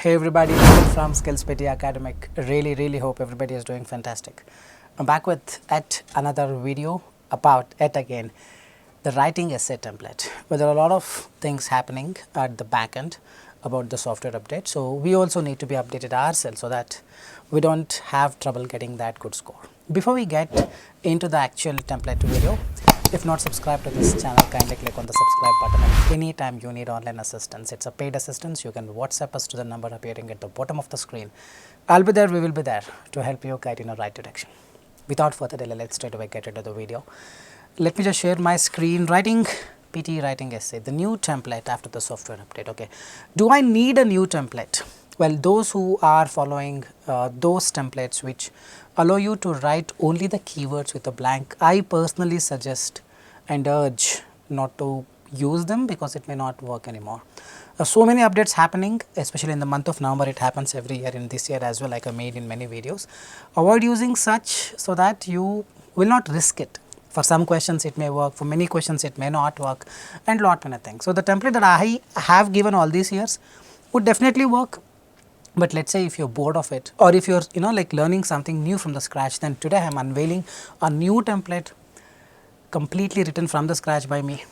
Hey everybody, Nikhil from Skills PTE Academic. Really hope everybody is doing fantastic. I'm back with yet another video about yet again the writing essay template. But there are a lot of things happening at the back end about the software update. So we also need to be updated ourselves so that we don't have trouble getting that good score. Before we get into the actual template video, if not subscribed to this channel, kindly click on the subscribe button, and anytime you need online assistance, it's a paid assistance, you can WhatsApp us to the number appearing at the bottom of the screen. I'll be there, we will be there to help you guide in the right direction. Without further delay, let's straight away get into the video. Let me just share my screen. Writing PTE writing essay, the new template after the software update. Okay, do I need a new template? Well, those who are following those templates which allow you to write only the keywords with a blank, I personally suggest and urge not to use them because it may not work anymore. So many updates happening, especially in the month of November. It happens every year, in this year as well, like I made in many videos. Avoid using such so that you will not risk it. For some questions it may work, for many questions it may not work, and lot many things. So the template that I have given all these years would definitely work. But let's say if you're bored of it, or if you're like learning something new from the scratch, then today I'm unveiling a new template completely written from the scratch by me.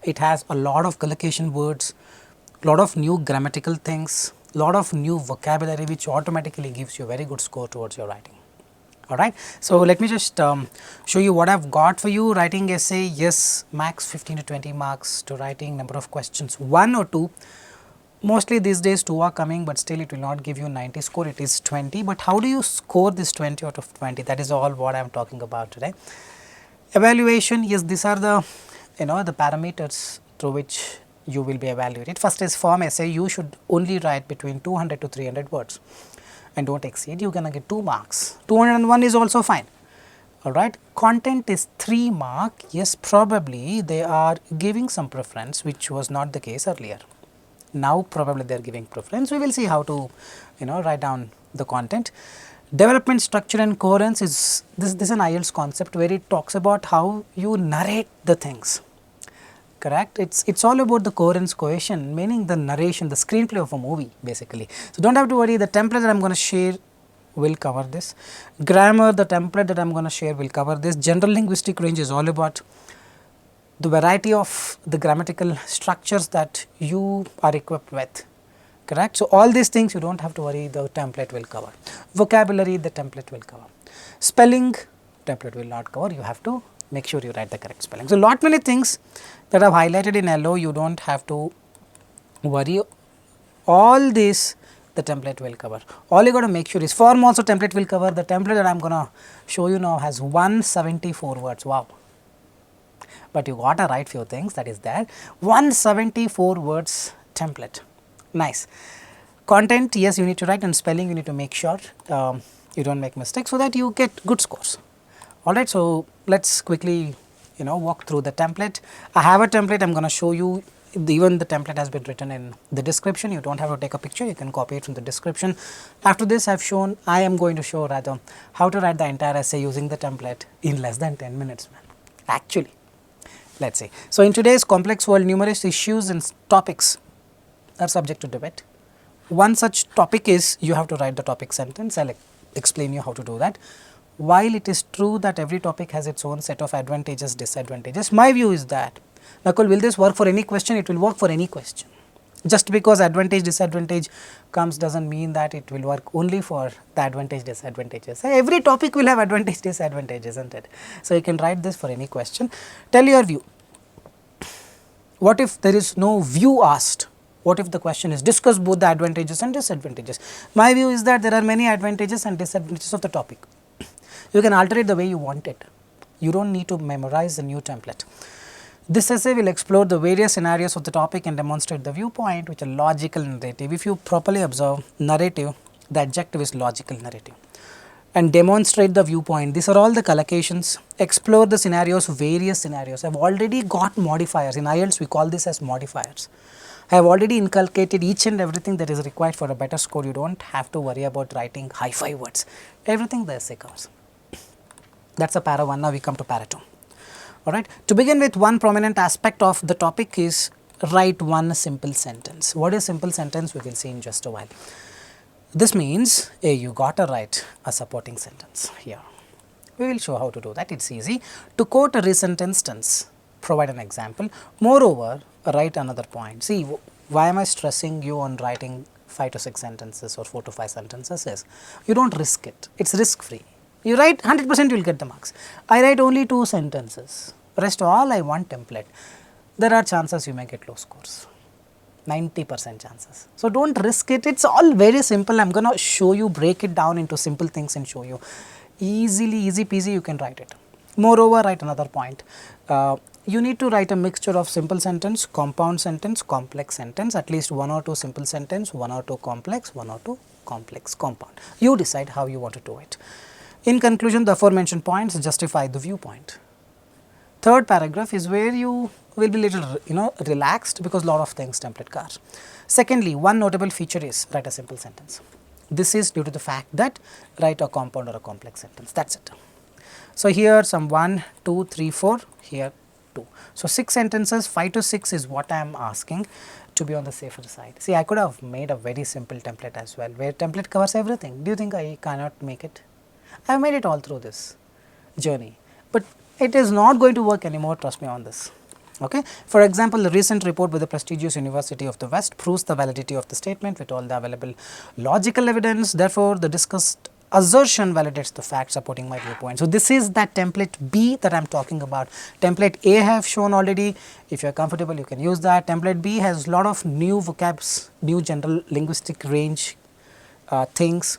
It has a lot of collocation words, lot of new grammatical things, lot of new vocabulary which automatically gives you a very good score towards your writing. Alright, so let me just show you what I've got for you. Writing essay, yes, max 15 to 20 marks to writing. Number of questions 1 or 2. Mostly these days 2 are coming, but still it will not give you 90 score, it is 20. But how do you score this 20 out of 20? That is all what I am talking about today. Evaluation, yes, these are the the parameters through which you will be evaluated. First is form essay. You should only write between 200 to 300 words and don't exceed. You're gonna get 2 marks. 201 is also fine. Alright, content is 3 mark. Yes, probably they are giving some preference, which was not the case earlier. Now probably they are giving preference. We will see how to write down the content. Development, structure and coherence is this is an IELTS concept where it talks about how you narrate the things. Correct? It's all about the coherence, cohesion, meaning the narration, the screenplay of a movie basically. So don't have to worry, the template that I'm going to share will cover this. Grammar, the template that I'm going to share will cover this. General linguistic range is all about the variety of the grammatical structures that you are equipped with. Correct? So all these things you don't have to worry, the template will cover. Vocabulary, the template will cover. Spelling, template will not cover. You have to make sure you write the correct spelling. So lot many things that I've highlighted in yellow, you don't have to worry. All this the template will cover. All you got to make sure is form also template will cover. The template that I'm gonna show you now has 174 words. Wow. But you got to write few things, that is there. 174 words template. Nice. Content, yes, you need to write, and spelling you need to make sure you don't make mistakes so that you get good scores. Alright, so let's quickly walk through the template. I have a template, I'm going to show you. Even the template has been written in the description. You don't have to take a picture, you can copy it from the description. After this I am going to show rather how to write the entire essay using the template in less than 10 minutes, man. Actually, let's see. So in today's complex world, numerous issues and topics are subject to debate. One such topic is you have to write the topic sentence. I'll explain you how to do that. While it is true that every topic has its own set of advantages, disadvantages, my view is that, Nakul, will this work for any question? It will work for any question. Just because advantage, disadvantage comes doesn't mean that it will work only for the advantage, disadvantages. Every topic will have advantage, disadvantage, isn't it? So you can write this for any question. Tell your view. What if there is no view asked? What if the question is discuss both the advantages and disadvantages? My view is that there are many advantages and disadvantages of the topic. You can alter it the way you want it. You don't need to memorize the new template. This essay will explore the various scenarios of the topic and demonstrate the viewpoint, which is a logical narrative. If you properly observe narrative, the adjective is logical narrative. And demonstrate the viewpoint. These are all the collocations. Explore the scenarios, various scenarios. I've already got modifiers. In IELTS, we call this as modifiers. I have already inculcated each and everything that is required for a better score. You don't have to worry about writing high-fi words. Everything the essay covers. That's a para 1. Now we come to para 2. Alright. To begin with, one prominent aspect of the topic is write one simple sentence. What is simple sentence? We will see in just a while. This means you got to write a supporting sentence here. We will show how to do that, it is easy. To quote a recent instance, provide an example. Moreover, write another point. See, why am I stressing you on writing 5 to 6 sentences or 4 to 5 sentences is, you do not risk it, it is risk free. You write 100%, you will get the marks. I write only 2 sentences, rest all I want template. There are chances you may get low scores, 90% chances. So, do not risk it, it is all very simple. I am going to show you, break it down into simple things and show you. Easily, easy peasy you can write it. Moreover, write another point. You need to write a mixture of simple sentence, compound sentence, complex sentence, at least 1 or 2 simple sentence, 1 or 2 complex, 1 or 2 complex compound. You decide how you want to do it. In conclusion, the aforementioned points justify the viewpoint. Third paragraph is where you will be little relaxed, because lot of things template cars. Secondly, one notable feature is write a simple sentence. This is due to the fact that write a compound or a complex sentence, that is it. So, here some 1, 2, 3, 4, here 2. So, 6 sentences, 5 to 6 is what I am asking to be on the safer side. See, I could have made a very simple template as well, where template covers everything. Do you think I cannot make it? I have made it all through this journey, but it is not going to work anymore, trust me on this. Okay. For example, the recent report by the prestigious University of the West proves the validity of the statement with all the available logical evidence. Therefore, the discussed assertion validates the fact supporting my viewpoint. So, this is that template B that I am talking about. Template A I have shown already. If you are comfortable, you can use that. Template B has lot of new vocabs, new general linguistic range things,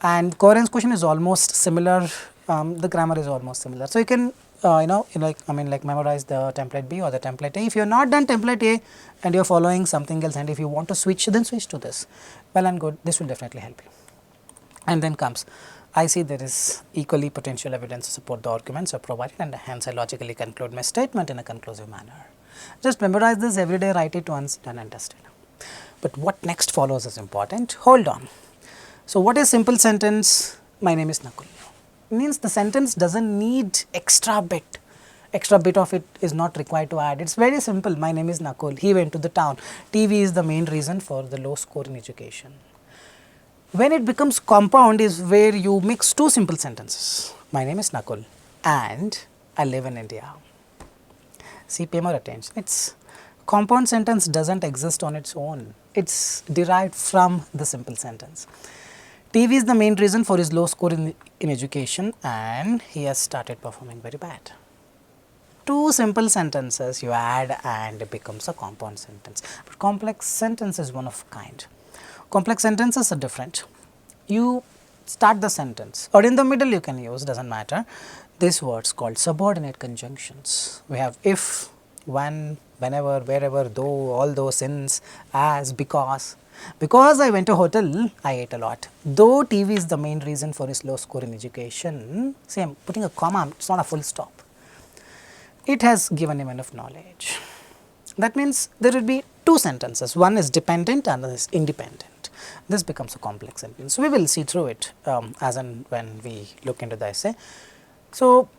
and coherence question is almost similar. The grammar is almost similar. So, you can memorize the template B or the template A. If you are not done template A and you are following something else, and if you want to switch, then switch to this. Well and good, this will definitely help you. And then comes, I see there is equally potential evidence to support the arguments are provided, and hence I logically conclude my statement in a conclusive manner. Just memorize this every day, write it once, done and dusted. But what next follows is important. Hold on. So, what is simple sentence? My name is Nakul. Means the sentence does not need extra bit of it is not required to add. It is very simple. My name is Nakul, he went to the town. TV is the main reason for the low score in education. When it becomes compound is where you mix 2 simple sentences. My name is Nakul and I live in India. See, pay more attention. Its compound sentence does not exist on its own. It is derived from the simple sentence. TV is the main reason for his low score in education, and he has started performing very bad. 2 simple sentences you add and it becomes a compound sentence. But complex sentence is one of a kind. Complex sentences are different. You start the sentence or in the middle you can use, does not matter, this words called subordinate conjunctions. We have if, when, whenever, wherever, though, although, since, as, because. Because I went to hotel, I ate a lot. Though TV is the main reason for his low score in education, see I am putting a comma, it is not a full stop. It has given him enough knowledge. That means there will be 2 sentences, one is dependent and another is independent. This becomes a complex sentence. We will see through it as and when we look into the essay. So,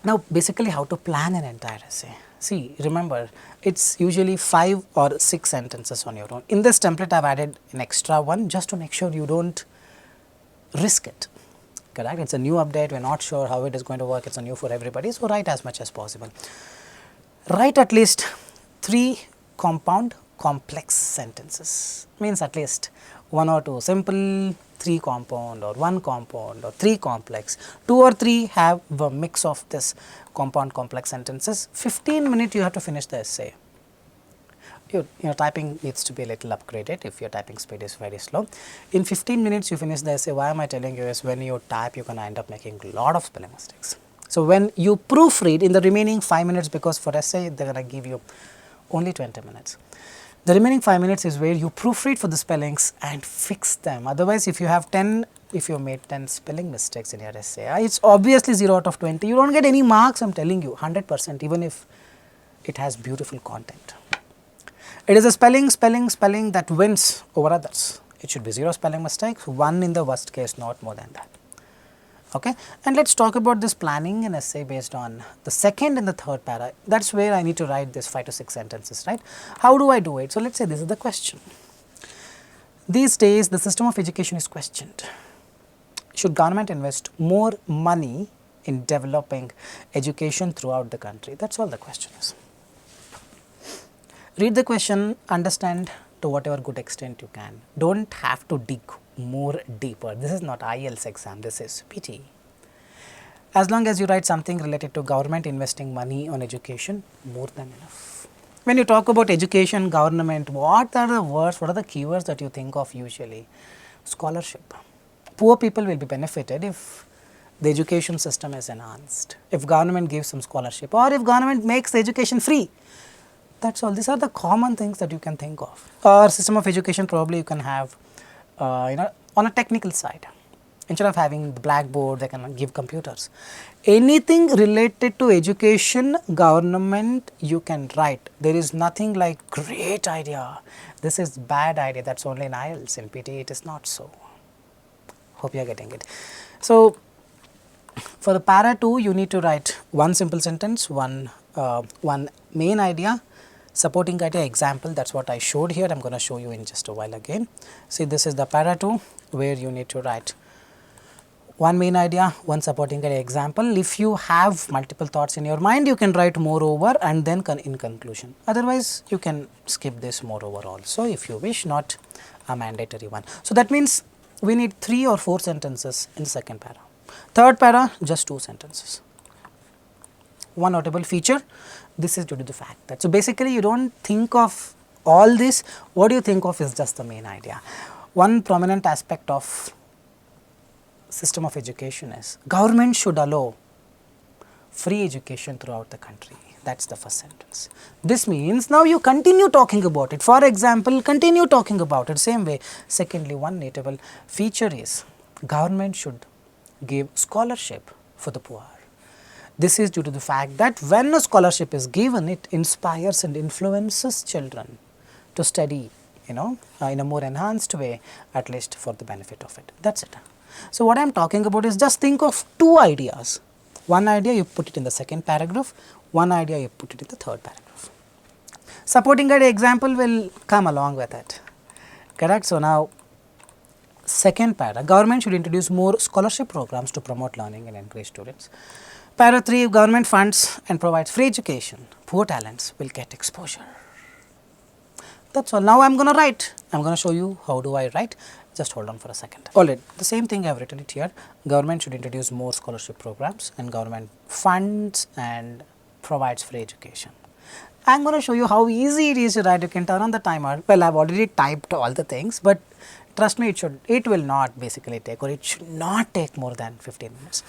now basically how to plan an entire essay. See, remember, it is usually 5 or 6 sentences on your own. In this template, I have added an extra one just to make sure you do not risk it, correct. It is a new update, we are not sure how it is going to work, it is a new for everybody. So, write as much as possible. Write at least 3 compound complex sentences, means at least 1 or 2 simple, 3 compound or 1 compound or 3 complex, 2 or 3 have a mix of this compound complex sentences. 15 minutes you have to finish the essay. Your typing needs to be a little upgraded if your typing speed is very slow. In 15 minutes you finish the essay. Why am I telling you is when you type you can end up making a lot of spelling mistakes. So, when you proofread in the remaining 5 minutes, because for essay they are going to give you only 20 minutes. The remaining 5 minutes is where you proofread for the spellings and fix them. Otherwise, if you have 10, if you made 10 spelling mistakes in your essay, it's obviously 0 out of 20. You don't get any marks, I am telling you, 100%, even if it has beautiful content. It is a spelling that wins over others. It should be 0 spelling mistakes, 1 in the worst case, not more than that. Okay. And let us talk about this planning an essay based on the second and the third para. That is where I need to write this 5 to 6 sentences, right. How do I do it? So, let us say this is the question. These days the system of education is questioned. Should government invest more money in developing education throughout the country? That is all the question is. Read the question, understand to whatever good extent you can. Do not have to dig more deeper. This is not IELTS exam, this is PTE. As long as you write something related to government investing money on education, more than enough. When you talk about education, government, what are the words, what are the keywords that you think of usually? Scholarship. Poor people will be benefited if the education system is enhanced, if government gives some scholarship, or if government makes the education free. That is all. These are the common things that you can think of. Or system of education probably you can have on a technical side. Instead of having the blackboard, they can give computers. Anything related to education, government, you can write. There is nothing like great idea, this is bad idea, that is only in IELTS. In PTE it is not so. Hope you are getting it. So, for the para 2, you need to write one simple sentence, one main idea, supporting idea, example. That is what I showed here. I am going to show you in just a while again. See, this is the para 2 where you need to write one main idea, one supporting idea, example. If you have multiple thoughts in your mind, you can write moreover and then in conclusion. Otherwise, you can skip this moreover also if you wish, not a mandatory one. So, that means we need 3 or 4 sentences in the second para. Third para, just 2 sentences. One notable feature, this is due to the fact that. So, basically you do not think of all this, what you think of is just the main idea. One prominent aspect of system of education is government should allow free education throughout the country. That is the first sentence. This means now you continue talking about it. For example, continue talking about it same way. Secondly, one notable feature is government should give scholarship for the poor. This is due to the fact that when a scholarship is given, it inspires and influences children to study, in a more enhanced way, at least for the benefit of it. That is it. So, what I am talking about is just think of 2 ideas. One idea you put it in the second paragraph, one idea you put it in the third paragraph. Supporting idea example will come along with it, correct. So, now second para, government should introduce more scholarship programs to promote learning and encourage students. Para 3, government funds and provides free education, poor talents will get exposure. That is all. Now, I am going to write, I am going to show you how do I write. Just hold on for a second. Alright, the same thing I have written it here. Government should introduce more scholarship programs and government funds and provides free education. I am going to show you how easy it is to write. You can turn on the timer. Well, I have already typed all the things, but trust me, it will not basically take, or it should not take more than 15 minutes.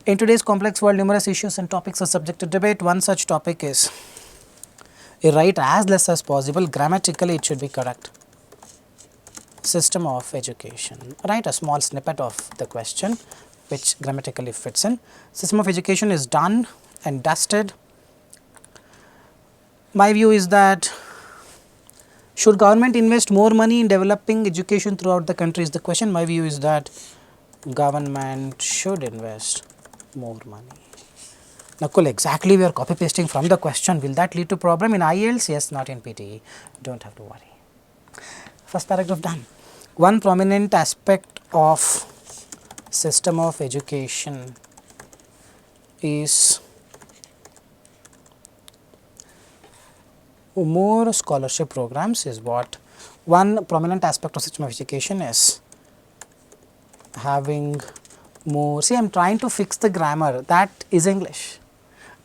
In today's complex world, numerous issues and topics are subject to debate. One such topic is write as less as possible. Grammatically, it should be correct. System of education. Write a small snippet of the question which grammatically fits in. System of education is done and dusted. My view is that should government invest more money in developing education throughout the country is the question. My view is that government should invest more money. Nakul, exactly we are copy pasting from the question. Will that lead to problem in IELTS? Yes, not in PTE. Don't have to worry. First paragraph done. One prominent aspect of system of education is more scholarship programs is what. One prominent aspect of system of education is having more. See, I am trying to fix the grammar, that is English.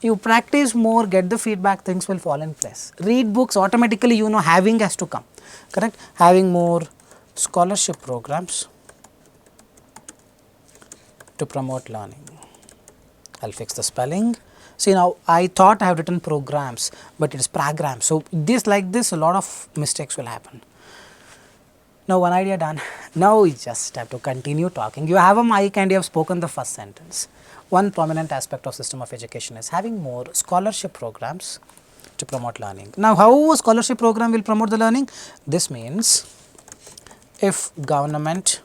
You practice more, get the feedback, things will fall in place. Read books, automatically having has to come, correct. Having more scholarship programs to promote learning. I will fix the spelling. See, now I thought I have written programs, but it is programs. So, this like this a lot of mistakes will happen. Now, one idea done. Now, we just have to continue talking. You have a mic and you have spoken the first sentence. One prominent aspect of system of education is having more scholarship programs to promote learning. Now, how a scholarship program will promote the learning? This means if government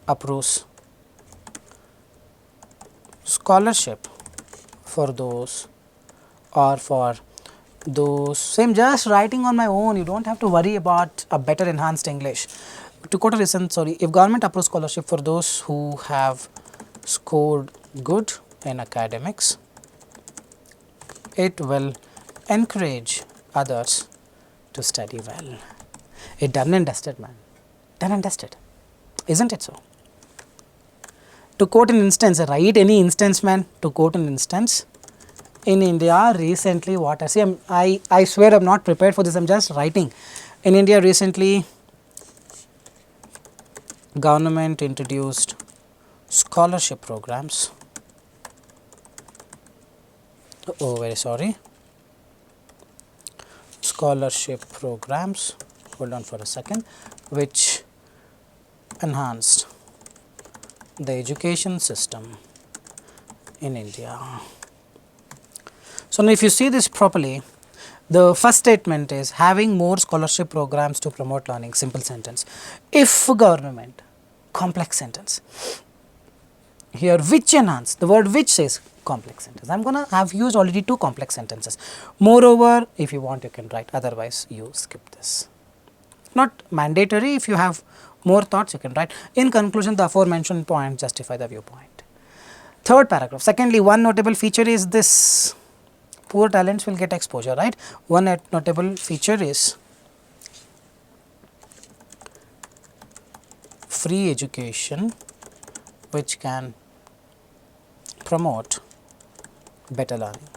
approves scholarship for those or for those same just writing on my own, you don't have to worry about a better enhanced English. To quote a recent, sorry, if government approves scholarship for those who have scored good in academics, it will encourage others to study well. It done and dusted, man, done and dusted, isn't it so? To quote an instance, write any instance, man. To quote an instance, in India recently, what I see, I swear I'm not prepared for this, I'm just writing. In India recently, government introduced scholarship programs. Oh, very sorry. Scholarship programs, hold on for a second, which enhanced the education system in India. So, now if you see this properly, the first statement is having more scholarship programs to promote learning, simple sentence. If government, complex sentence. Here which enhance, the word which says complex sentence. I am going to have used already two complex sentences. Moreover, if you want you can write, otherwise you skip this. Not mandatory, if you have more thoughts you can write. In conclusion, the aforementioned points justify the viewpoint. Third paragraph. Secondly, one notable feature is this: poor talents will get exposure, right? One notable feature is free education, which can promote better learning.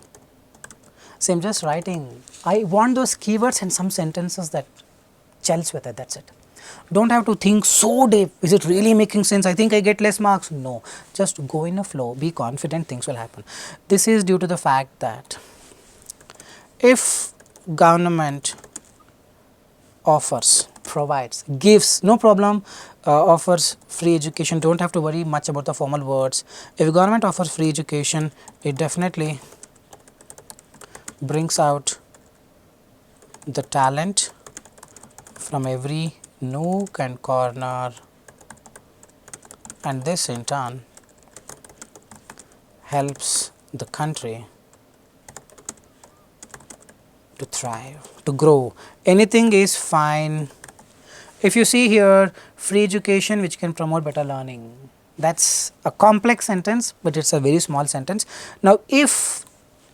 So, I am just writing, I want those keywords and some sentences that gels with it, that is it. Do not have to think so deep, is it really making sense, I think I get less marks, no, just go in a flow, be confident, things will happen. This is due to the fact that if government offers, provides, gives, no problem, offers free education, do not have to worry much about the formal words. If government offers free education, it definitely brings out the talent from every nook and corner, and this in turn helps the country to thrive, to grow. Anything is fine. If you see here, free education which can promote better learning, that is a complex sentence, but it is a very small sentence. Now, if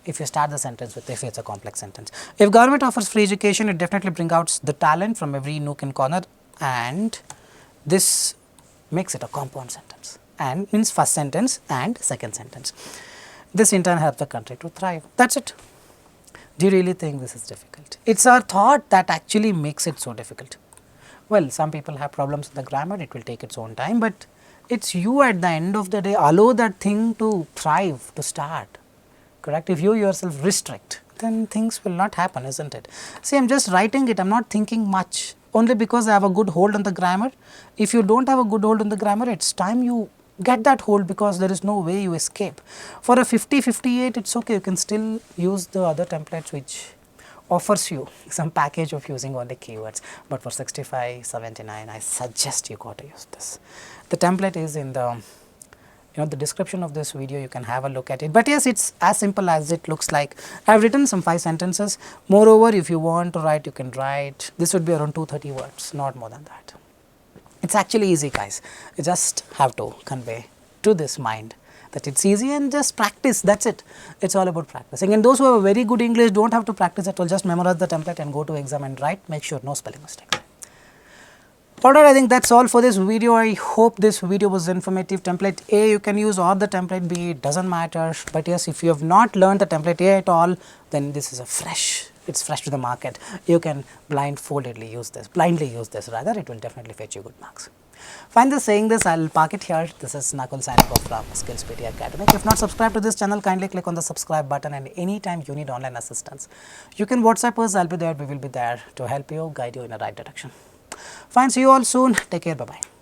you start the sentence with if, it is a complex sentence. If government offers free education, it definitely brings out the talent from every nook and corner, and this makes it a compound sentence, and means first sentence and second sentence. This in turn helps the country to thrive. That is it. Do you really think this is difficult? It is our thought that actually makes it so difficult. Well, some people have problems with the grammar, it will take its own time, but it is you at the end of the day, allow that thing to thrive, to start, correct. If you yourself restrict, then things will not happen, isn't it? See, I am just writing it, I am not thinking much, only because I have a good hold on the grammar. If you do not have a good hold on the grammar, it is time you get that hold, because there is no way you escape. For a 50, 58, it is okay, you can still use the other templates which offers you some package of using only keywords, but for 65, 79, I suggest you got to use this. The template is in the the description of this video, you can have a look at it. But yes, it is as simple as it looks like. I have written some 5 sentences. Moreover, if you want to write, you can write. This would be around 230 words, not more than that. It is actually easy, guys. You just have to convey to this mind that it is easy, and just practice, that is it. It is all about practicing. And those who have a very good English do not have to practice at all, just memorize the template and go to exam and write. Make sure no spelling mistakes. Alright, I think that is all for this video. I hope this video was informative. Template A you can use, or the template B, it does not matter. But yes, if you have not learned the template A at all, then this is a fresh, it is fresh to the market. You can blindly use this, rather, it will definitely fetch you good marks. Fine, just saying this, I will park it here. This is Nakul signing off from Skills PTE Academic. If not subscribed to this channel, kindly click on the subscribe button, and anytime you need online assistance, you can WhatsApp us, I will be there, we will be there to help you, guide you in the right direction. Fine, see you all soon, take care, bye bye.